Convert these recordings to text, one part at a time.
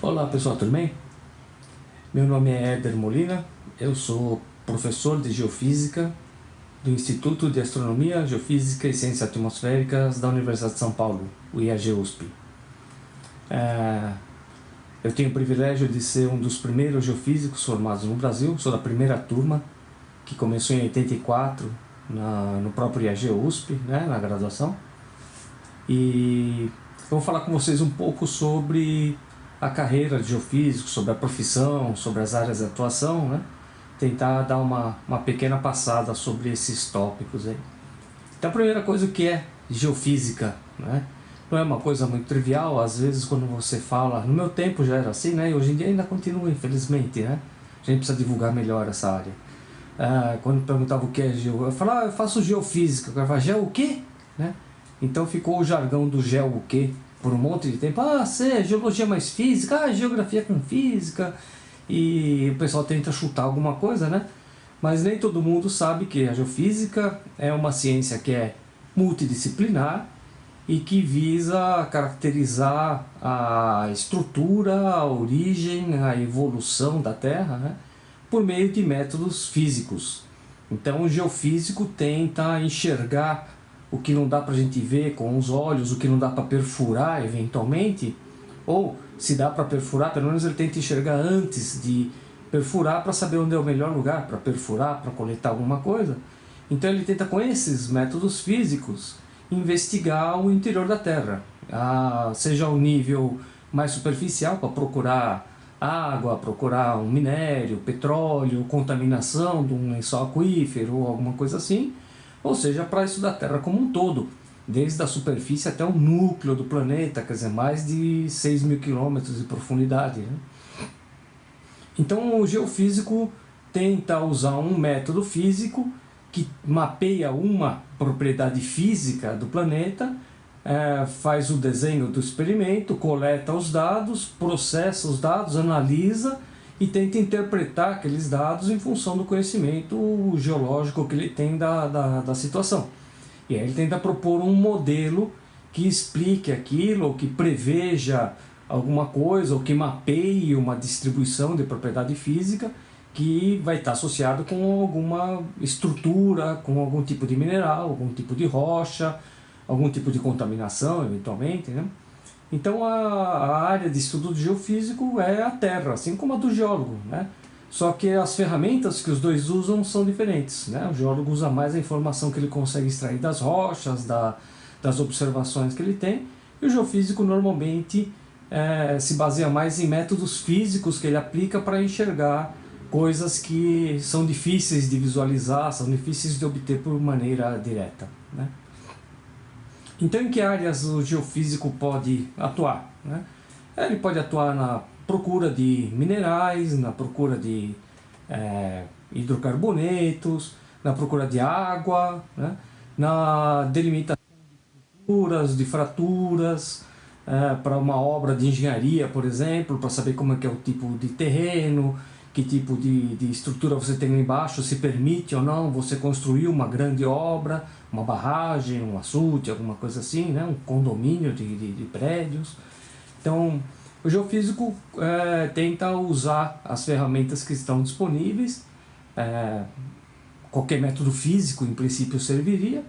Olá pessoal, tudo bem? Meu nome é Éder Molina, eu sou professor de Geofísica do Instituto de Astronomia, Geofísica e Ciências Atmosféricas da Universidade de São Paulo, o IAG-USP. Eu tenho o privilégio de ser um dos primeiros geofísicos formados no Brasil, sou da primeira turma, que começou em 84 no próprio IAG-USP, né, na graduação. E eu vou falar com vocês um pouco sobre a carreira de geofísico, sobre a profissão, sobre as áreas de atuação, né? Tentar dar uma pequena passada sobre esses tópicos aí. Então a primeira coisa, o que é geofísica, né? Não é uma coisa muito trivial, às vezes quando você fala, no meu tempo já era assim, né? E hoje em dia ainda continua, infelizmente, né? A gente precisa divulgar melhor essa área. Quando perguntava o que é geo, eu falava, eu faço geofísica, o cara fala, geo o quê? Né? Então ficou o jargão do geo o quê? Por um monte de tempo, sei, geologia mais física, geografia com física, e o pessoal tenta chutar alguma coisa, né? Mas nem todo mundo sabe que a geofísica é uma ciência que é multidisciplinar e que visa caracterizar a estrutura, a origem, a evolução da Terra, né? Por meio de métodos físicos. Então o geofísico tenta enxergar o que não dá para a gente ver com os olhos, o que não dá para perfurar eventualmente, ou se dá para perfurar, pelo menos ele tenta enxergar antes de perfurar para saber onde é o melhor lugar para perfurar, para coletar alguma coisa. Então ele tenta com esses métodos físicos investigar o interior da Terra, seja ao nível mais superficial para procurar água, procurar um minério, petróleo, contaminação de um lençol aquífero ou alguma coisa assim, ou seja, para estudar a Terra como um todo, desde a superfície até o núcleo do planeta, quer dizer, mais de 6.000 quilômetros de profundidade, né? Então o geofísico tenta usar um método físico que mapeia uma propriedade física do planeta, faz o desenho do experimento, coleta os dados, processa os dados, analisa e tenta interpretar aqueles dados em função do conhecimento geológico que ele tem da situação. E aí ele tenta propor um modelo que explique aquilo, ou que preveja alguma coisa, ou que mapeie uma distribuição de propriedade física que vai estar associado com alguma estrutura, com algum tipo de mineral, algum tipo de rocha, algum tipo de contaminação, eventualmente, né? Então a área de estudo do geofísico é a Terra, assim como a do geólogo, né? Só que as ferramentas que os dois usam são diferentes, né? O geólogo usa mais a informação que ele consegue extrair das rochas, das observações que ele tem, e o geofísico normalmente se baseia mais em métodos físicos que ele aplica para enxergar coisas que são difíceis de visualizar, são difíceis de obter por maneira direta, né? Então, em que áreas o geofísico pode atuar, né? Ele pode atuar na procura de minerais, na procura de hidrocarbonetos, na procura de água, né? Na delimitação de fraturas, para uma obra de engenharia, por exemplo, para saber como é que é o tipo de terreno, que tipo de estrutura você tem lá embaixo, se permite ou não você construir uma grande obra, uma barragem, um açude, alguma coisa assim, né? Um condomínio de prédios. Então, o geofísico tenta usar as ferramentas que estão disponíveis, qualquer método físico em princípio serviria,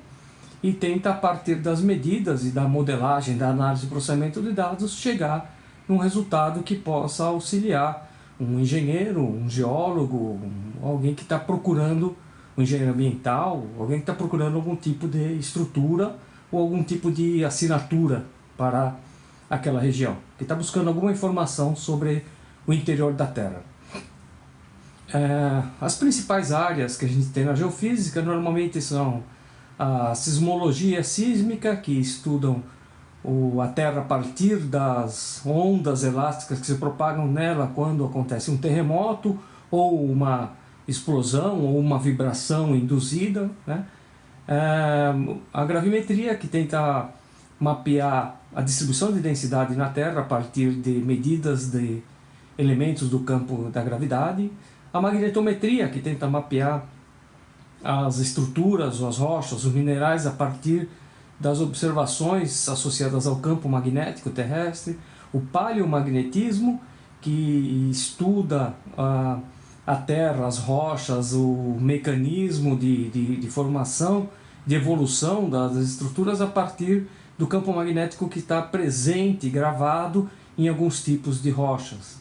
e tenta a partir das medidas e da modelagem, da análise e processamento de dados, chegar num resultado que possa auxiliar um engenheiro, um geólogo, alguém que está procurando, um engenheiro ambiental, alguém que está procurando algum tipo de estrutura ou algum tipo de assinatura para aquela região, que está buscando alguma informação sobre o interior da Terra. As principais áreas que a gente tem na geofísica normalmente são a sismologia sísmica, que estudam a Terra a partir das ondas elásticas que se propagam nela quando acontece um terremoto, ou uma explosão, ou uma vibração induzida, né? A gravimetria, que tenta mapear a distribuição de densidade na Terra a partir de medidas de elementos do campo da gravidade. A magnetometria, que tenta mapear as estruturas, as rochas, os minerais a partir das observações associadas ao campo magnético terrestre. O paleomagnetismo, que estuda a terra, as rochas, o mecanismo de formação, de evolução das estruturas a partir do campo magnético que está presente, gravado em alguns tipos de rochas.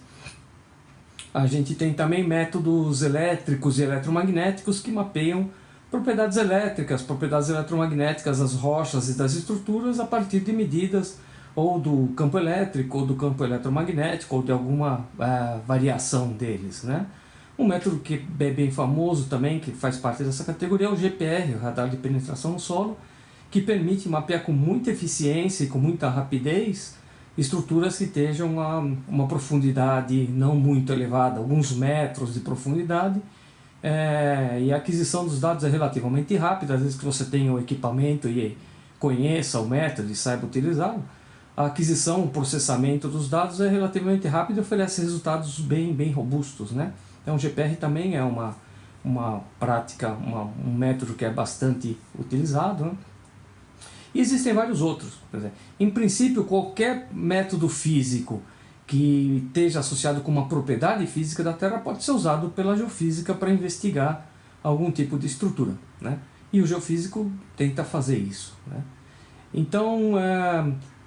A gente tem também métodos elétricos e eletromagnéticos que mapeiam propriedades elétricas, propriedades eletromagnéticas das rochas e das estruturas a partir de medidas ou do campo elétrico, ou do campo eletromagnético, ou de alguma variação deles, né? Um método que é bem famoso também, que faz parte dessa categoria, é o GPR, o Radar de Penetração no Solo, que permite mapear com muita eficiência e com muita rapidez estruturas que estejam a uma profundidade não muito elevada, alguns metros de profundidade, e a aquisição dos dados é relativamente rápida, às vezes que você tenha o equipamento e conheça o método e saiba utilizá-lo. A aquisição, o processamento dos dados é relativamente rápido e oferece resultados bem robustos, né? Então o GPR também é uma prática, um método que é bastante utilizado, né? E existem vários outros. Por exemplo, em princípio, qualquer método físico que esteja associado com uma propriedade física da Terra pode ser usado pela geofísica para investigar algum tipo de estrutura, né? E o geofísico tenta fazer isso, né? Então,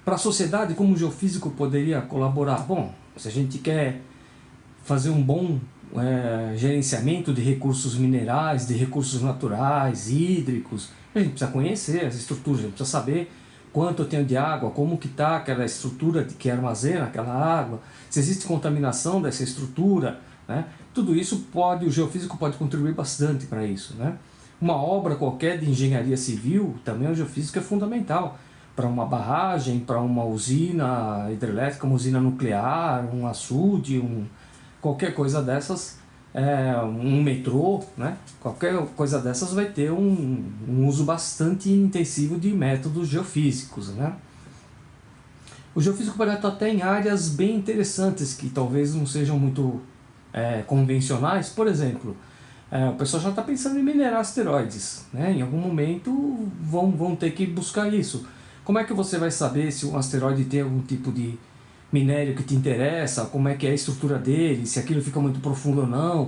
para a sociedade, como o geofísico poderia colaborar? Bom, se a gente quer fazer um bom gerenciamento de recursos minerais, de recursos naturais, hídricos, a gente precisa conhecer as estruturas, a gente precisa saber quanto eu tenho de água, como que está aquela estrutura que armazena aquela água, se existe contaminação dessa estrutura, né? Tudo isso o geofísico pode contribuir bastante para isso, né? Uma obra qualquer de engenharia civil, também o geofísico é fundamental, para uma barragem, para uma usina hidrelétrica, uma usina nuclear, um açude, qualquer coisa dessas, um metrô, né? Qualquer coisa dessas vai ter um uso bastante intensivo de métodos geofísicos, né? O geofísico pode atuar até em áreas bem interessantes que talvez não sejam muito convencionais. Por exemplo, o pessoal já está pensando em minerar asteroides, né? Em algum momento vão ter que buscar isso. Como é que você vai saber se um asteroide tem algum tipo de minério que te interessa, como é que é a estrutura dele, se aquilo fica muito profundo ou não,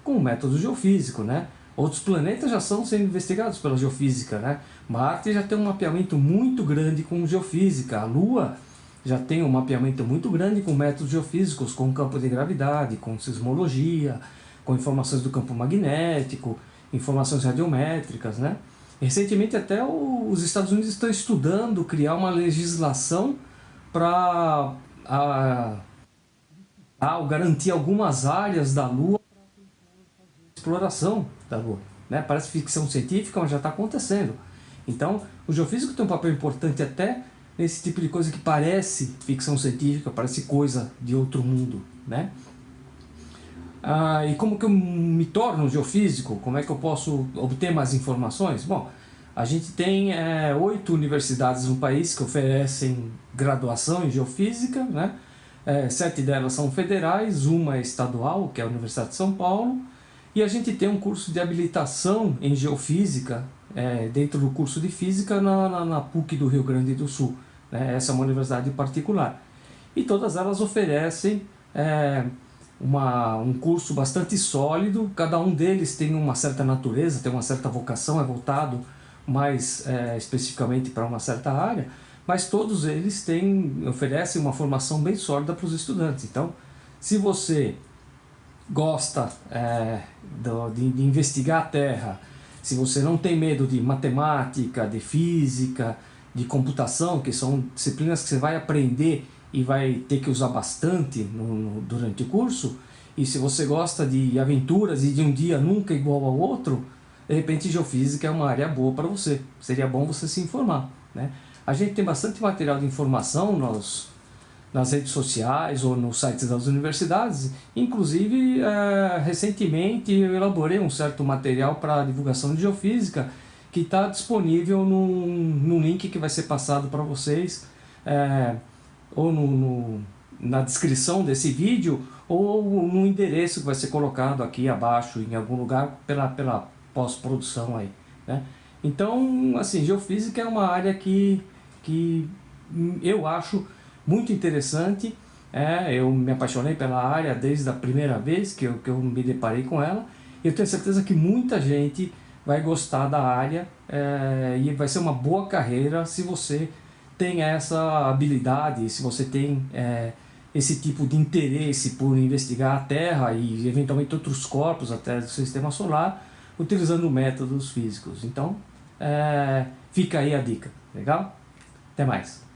com o método geofísico, né? Outros planetas já estão sendo investigados pela geofísica, né? Marte já tem um mapeamento muito grande com geofísica, a Lua já tem um mapeamento muito grande com métodos geofísicos, com campo de gravidade, com sismologia, com informações do campo magnético, informações radiométricas, né? Recentemente até os Estados Unidos estão estudando criar uma legislação para garantir algumas áreas da Lua para exploração da Lua, né? Parece ficção científica, mas já está acontecendo. Então, o geofísico tem um papel importante até nesse tipo de coisa que parece ficção científica, parece coisa de outro mundo, né? E como que eu me torno geofísico? Como é que eu posso obter mais informações? Bom, a gente tem 8 universidades no país que oferecem graduação em geofísica, né? 7 delas são federais, uma é estadual, que é a Universidade de São Paulo, e a gente tem um curso de habilitação em geofísica dentro do curso de física na PUC do Rio Grande do Sul, né? Essa é uma universidade particular. E todas elas oferecem um curso bastante sólido, cada um deles tem uma certa natureza, tem uma certa vocação, é voltado mais especificamente para uma certa área, mas todos eles oferecem uma formação bem sólida para os estudantes. Então, se você gosta de investigar a Terra, se você não tem medo de matemática, de física, de computação, que são disciplinas que você vai aprender e vai ter que usar bastante durante o curso, e se você gosta de aventuras e de um dia nunca igual ao outro, de repente geofísica é uma área boa para você. Seria bom você se informar, né? A gente tem bastante material de informação nas redes sociais ou nos sites das universidades. Inclusive, recentemente eu elaborei um certo material para divulgação de geofísica que está disponível num link que vai ser passado para vocês, ou na descrição desse vídeo, ou no endereço que vai ser colocado aqui abaixo em algum lugar pela pós-produção aí, né? Então, assim, geofísica é uma área que eu acho muito interessante Eu me apaixonei pela área desde a primeira vez que eu me deparei com ela. E eu tenho certeza que muita gente vai gostar da área e vai ser uma boa carreira se você tem essa habilidade, se você tem esse tipo de interesse por investigar a Terra e eventualmente outros corpos até do sistema solar, utilizando métodos físicos. Então, fica aí a dica, legal? Até mais!